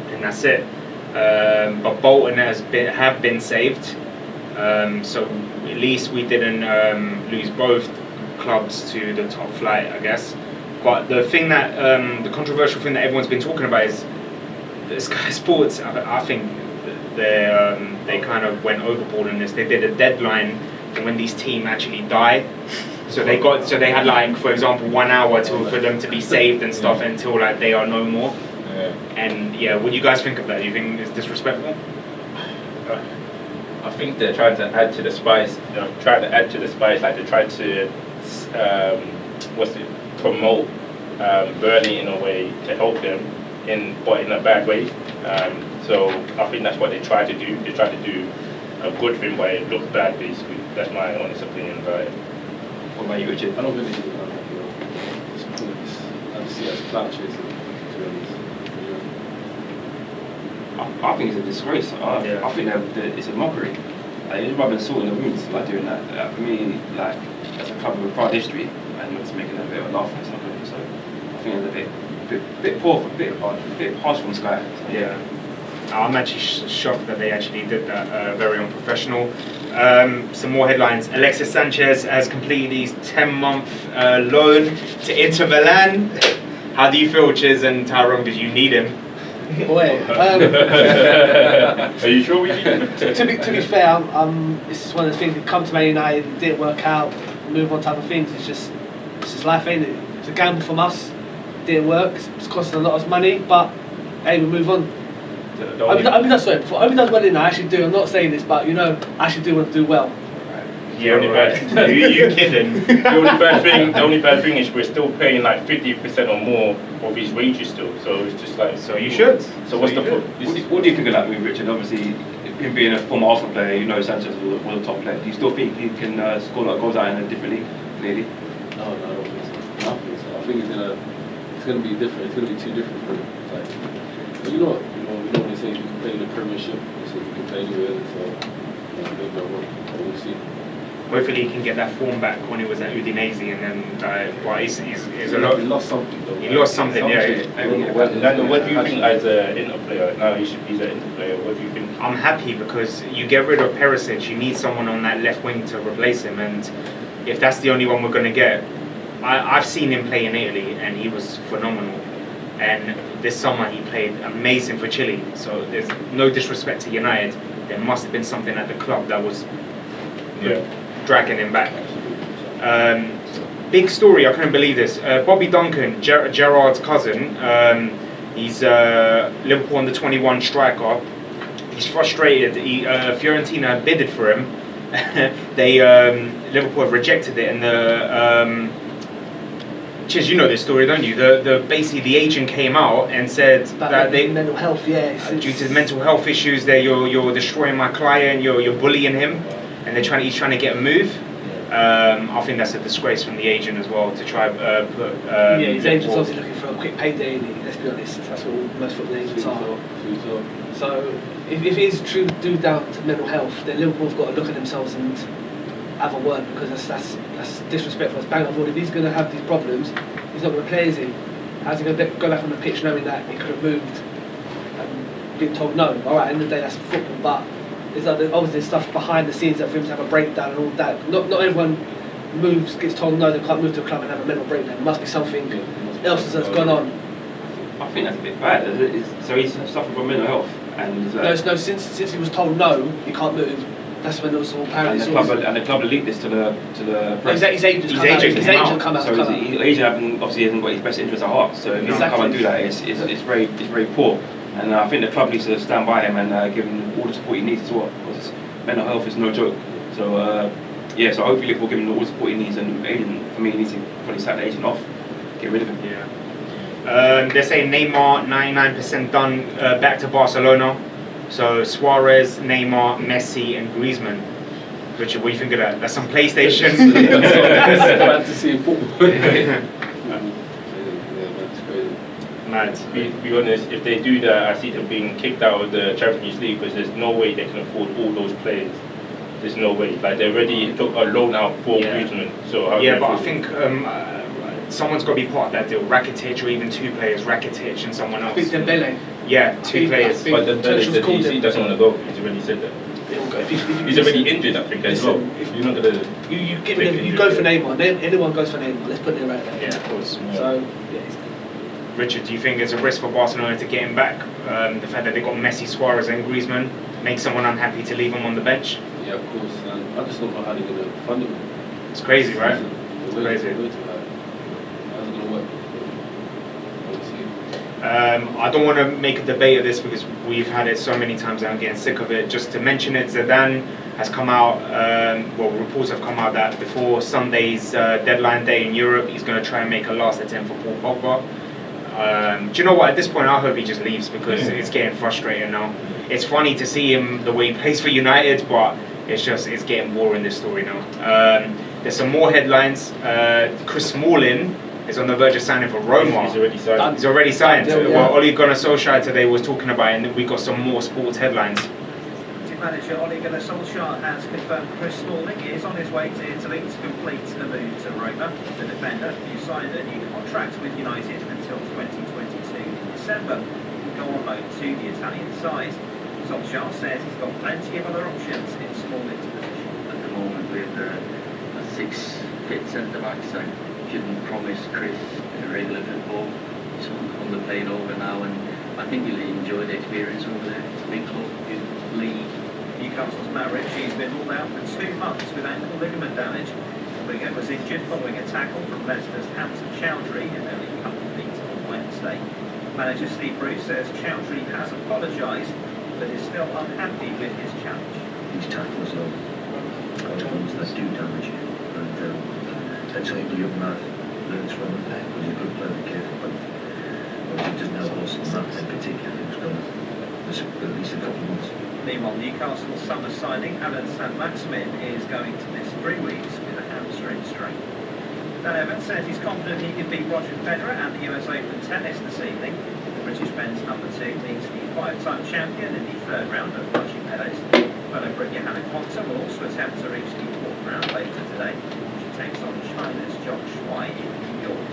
and that's it. But Bolton have been saved, so at least we didn't lose both clubs to the top flight, I guess. But the thing that the controversial thing that everyone's been talking about is Sky Sports. I think they kind of went overboard in this. They did a deadline for when these teams actually die. So they had like, for example, 1 hour for them to be saved and stuff until like they are no more. Yeah. And yeah, what do you guys think of that? Do you think it's disrespectful? I think they're trying to add to the spice. Like they tried to promote Burnley in a way to help them, but in a bad way. So I think that's what they try to do. They try to do a good thing, but it looks bad basically. That's my honest opinion about it. What about you, Richard? I don't really think that. I just see it as clout chasing, to be honest. I think it's a disgrace. I think that it's a mockery. Like, it's rubbing salt in the wounds, like doing that. For me, like, as a club with proud history, and it's making a bit of a laugh, it's not good. So I think it's a bit harsh from Sky. So. Yeah. I'm actually shocked that they actually did that. Very unprofessional. Some more headlines. Alexis Sanchez has completed his 10-month loan to Inter Milan. How do you feel, Chiz and Tyrone? Did you need him? Boy, Are you sure we need it? to be fair, this is one of the things that come to Man United, it didn't work out, move on to other things. It's just life, ain't it? It's a gamble from us. It didn't work. It's costing a lot of money, but hey, we move on. I hope he does well in. I actually do. I'm not saying this, but I actually do want to do well. Yeah, right. You kidding? The only bad thing is we're still paying like 50% or more of his wages still. So it's just like. So you should. So what's the point? What do you think of that move, Richard? Obviously, him being a former Arsenal player, Sanchez was a top player. Do you still think he can score like goals out in a different league, clearly? No, I don't think so. I think it's gonna be different. It's gonna be too different for him. Like, but you know when they say you can play in the Premiership, they say you can play anywhere. So maybe I won't. We'll see. Hopefully he can get that form back when he was at Udinese, and then he's a lot. He lost something though. He lost something, yeah. Nando, what do you think as an Inter player? Now he's an Inter player. What do you think? I'm happy because you get rid of Perisic, you need someone on that left wing to replace him, and if that's the only one we're going to get, I've seen him play in Italy and he was phenomenal. and this summer he played amazing for Chile. So there's no disrespect to United, there must have been something at the club that was dragging him back. Big story, I couldn't believe this. Bobby Duncan, Gerrard's cousin, he's Liverpool under 21 striker. He's frustrated. Fiorentina bidded for him. Liverpool have rejected it, and Chiz, you know this story, don't you? Basically the agent came out and said that they mental health, due to mental health issues, you're destroying my client, you're bullying him, and he's trying to get a move. I think that's a disgrace from the agent as well to try put. His agent's obviously looking for a quick payday, isn't he? Let's be honest, that's what most football agents are. So if it is true due down to mental health, then Liverpool have got to look at themselves and have a word, because that's disrespectful. That's bang on board. If he's going to have these problems, he's not going to play, is he? How's he going to go back on the pitch knowing that he could have moved and been told no? All right, at the end of the day, that's football, but there's obviously stuff behind the scenes that for him to have a breakdown and all that. Not everyone gets told no, they can't move to a club and have a mental breakdown. There must be something else that's gone on. I think that's a bit bad. So he's suffering from mental health, and no. Since he was told no, he can't move. That's when it was all apparent. And the club leaked this to the press. His agent come out. So his agent obviously hasn't got his best interests at heart. So if he can't come and do that, it's very poor. And I think the club needs to stand by him and give him all the support he needs as well, because mental health is no joke. So so hopefully Liverpool give him all the support he needs, and agent, for me, he needs to probably sack the agent off, get rid of him. Yeah. They're saying Neymar 99% done, back to Barcelona. So Suarez, Neymar, Messi, and Griezmann. Richard, what do you think of that? That's some PlayStation. Fantasy football. Mad. To be honest, if they do that, I see them being kicked out of the Champions League, because there's no way they can afford all those players. There's no way. Like, they already took a loan out for Griezmann. So how but I think someone's got to be part of that deal. Rakitic, or even two players, Rakitic and someone else. I think Dembele. Yeah, two players. But Dembele said he doesn't want to go. He's already said that. He's already injured, I think, as well. You're not going to. You go for Neymar. Anyone goes for Neymar. Let's put it right there. Yeah, of course. So, Richard, do you think there's a risk for Barcelona to get him back? The fact that they've got Messi, Suarez, and Griezmann makes someone unhappy to leave him on the bench? Yeah, of course. And I just don't know how they're going to fund him. It's crazy, right? It's crazy. How's it going to work? I don't want to make a debate of this, because we've had it so many times and I'm getting sick of it. Just to mention it, Zidane has come out, reports have come out that before Sunday's deadline day in Europe, he's going to try and make a last attempt for Paul Pogba. Do you know what? At this point, I hope he just leaves, because it's getting frustrating now. It's funny to see him the way he plays for United, but it's getting boring, this story now. There's some more headlines. Chris Smalling is on the verge of signing for Roma. He's already signed. Well, Ole Gunnar Solskjaer today was talking about it, and we got some more sports headlines. Manager Ole Gunnar Solskjaer has confirmed Chris Smalling is on his way to Italy to complete the move to Roma. The defender, who signed a new contract with United until 2022 in December, will go on loan to the Italian side. Solskjaer says he's got plenty of other options in Smalling's position. At the moment, with a 6-fit centre-backs, I shouldn't promise Chris regular football. He's on the plane over now, and I think he'll enjoy the experience over there. It's a big club, good league. Newcastle's Matt Ritchie's been ruled out for 2 months with ankle ligament damage. The winger was injured following a tackle from Leicester's Hampton Chowdhury in early couple of weeks on Wednesday. Manager Steve Bruce says Chowdhury has apologised, but is still unhappy with his challenge. These tackles are ones that do damage you, and let's hope the young man learns from it. He's a good player, kid, but obviously doesn't have lost on that in particular. It's going to miss at least a couple of months. Meanwhile, Newcastle's summer signing Alan Saint-Maximin is going to miss 3 weeks with a hamstring strain. Dan Evans says he's confident he can beat Roger Federer at the US Open tennis this evening. The British men's number 2 meets the 5-time champion in the 3rd round at Flushing Meadows. Fellow Brit Johanna Quanta will also attempt to reach the 4th round later today. She takes on China's Zhong Shuai in New York.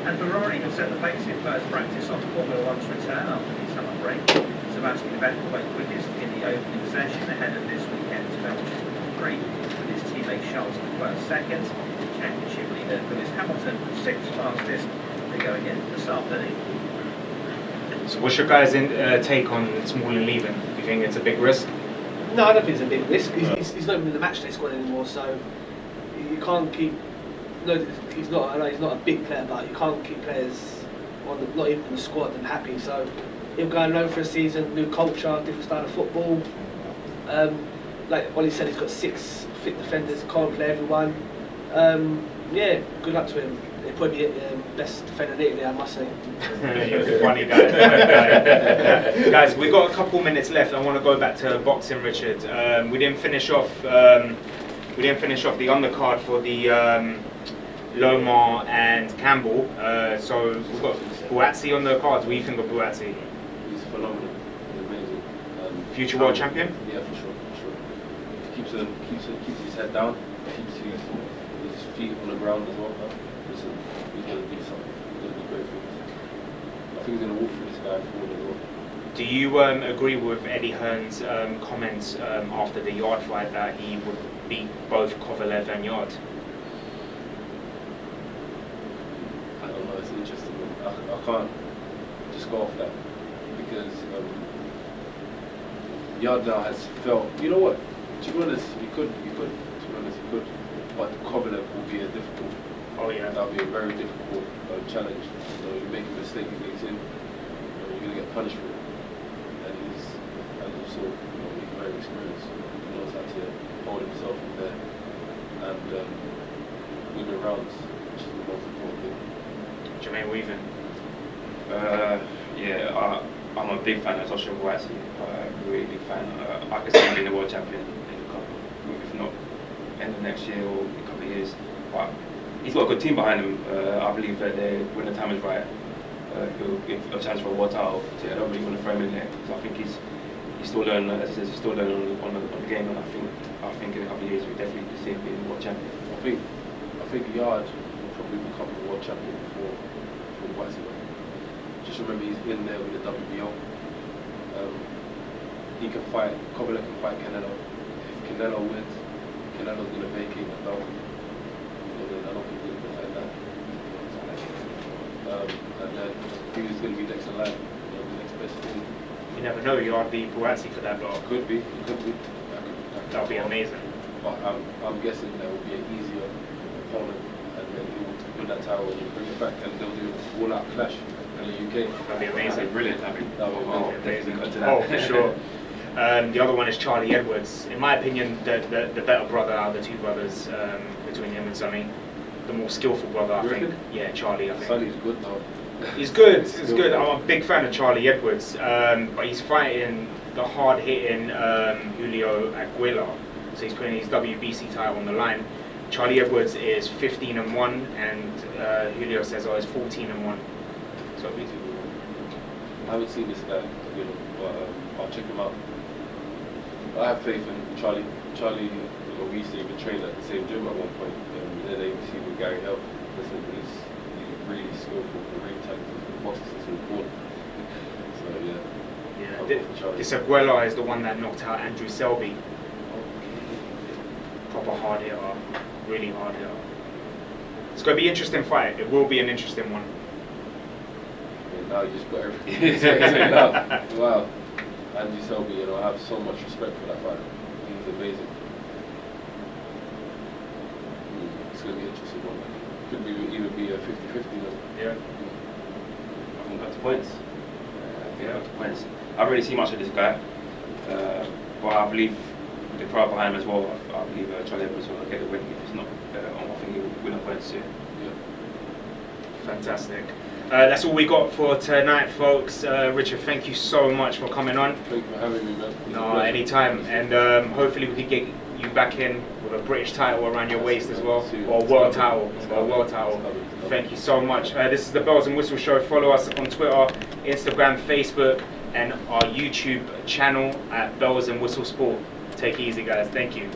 And Ferrari have set the pace in first practice on Formula One's return after the summer break. Sebastian Vettel went quickest in the opening session ahead of this weekend's Belgian Grand Prix, with his teammate Charles Leclerc second. Championship leader Lewis Hamilton was 6th fastest. They go again this afternoon. So what's your guys' take on Smalling leaving? Do you think it's a big risk? No, I don't think it's a big risk. He's not even in the matchday squad anymore, so you can't keep. No, he's not. I know he's not a big player, but you can't keep players not even in the squad and happy. So he'll go alone for a season, new culture, different style of football. Like Ollie said, he's got 6 fit defenders, can't play everyone. Yeah, good luck to him. He'll probably be the best defender in Italy, I must say. You're a funny guy. Guys, we've got a couple minutes left. I want to go back to boxing, Richard. We didn't finish off. We didn't finish off the undercard for the Loma and Campbell. So we've got Buatsi on the cards. What do you think of Buatsi? He's phenomenal. He's amazing. Future world champion? Yeah, for sure. Keeps his head down, keeps his feet on the ground as well. Listen, he's going to do something. He's going to do great things. I think he's going to walk through this guy forward as well. Do you agree with Eddie Hearn's comments after the Yard fight that he would beat both Kovalev and Yard? I don't know, it's interesting. I can't just go off that because Yard now has felt, you know what? To be honest, he could. But Kovalev will be a difficult. Oh yeah. That'll be a very difficult challenge. So you make a mistake against him, you're gonna get punished for it. And he's also, he's very experienced. He knows how to hold himself in there and win the rounds, which is the most important thing. Jermaine, what do you think? Yeah, I'm a big fan of Joshua Buatsi. Really big fan. I could see him being the world champion in a couple, if not end of next year or a couple of years. But he's got a good team behind him. I believe that when the time is right, he'll give a chance for a world title. So I don't really want to throw him in there because I think he's still learning. As he says, he's still learning on the game, and I think in a couple of years we definitely see him being the world champion. I think Yard will probably become the world champion before Buatsi. Just remember he's in there with the WBO. He can fight, Kovalev can fight Canelo. If Canelo wins, Canelo's going to vacate the belt. I don't think he's going to fight that. And then he's going to be next in line, the next best thing. You never know, Yard beat Buatsi for that belt. Could be. That would be amazing. But I'm guessing that will be an easier opponent, and then he will win that title and bring it back, and they'll do an all-out clash in the UK. That'd be amazing. Brilliant. That would be amazing. Go to that. Oh, for sure. The other one is Charlie Edwards. In my opinion, the better brother out of the two brothers between him and Sonny. The more skillful brother, I think. Yeah, Charlie, I think. Sonny's good though. He's good. He's good. I'm a big fan of Charlie Edwards, but he's fighting the hard-hitting Julio Aguilar. So he's putting his WBC title on the line. Charlie Edwards is 15-1, and Julio says, it's 14-1. So I haven't seen this guy, but I'll check him out. I have faith in Charlie. We used to even train at the same gym at one point. And then they see with Gary Help. Listen, he's really skillful. The ring tactics, the boxing system is important. So yeah. This Aguilar is the one that knocked out Andrew Selby. Proper hard hitter, really hard hitter. It's going to be an interesting fight. It will be an interesting one. And now you just got everything. Wow. Andy Selby, I have so much respect for that fighter. He's amazing. It's going to be an interesting one. Could even be a 50-50. Yeah. I think that's points. Points. I haven't really seen much of this guy, but I believe the crowd behind him as well. I believe Charlie Edwards will get the win. If it's not, I think he will win the points too. Yeah. Fantastic. That's all we got for tonight, folks. Richard, thank you so much for coming on. Thank you for having me, man. No, anytime. And hopefully we can get you back in with a British title around your waist as well, or a world title. Thank you so much. This is the Bells and Whistles Show. Follow us on Twitter, Instagram, Facebook, and our YouTube channel at Bells and Whistle Sport. Take it easy, guys. Thank you.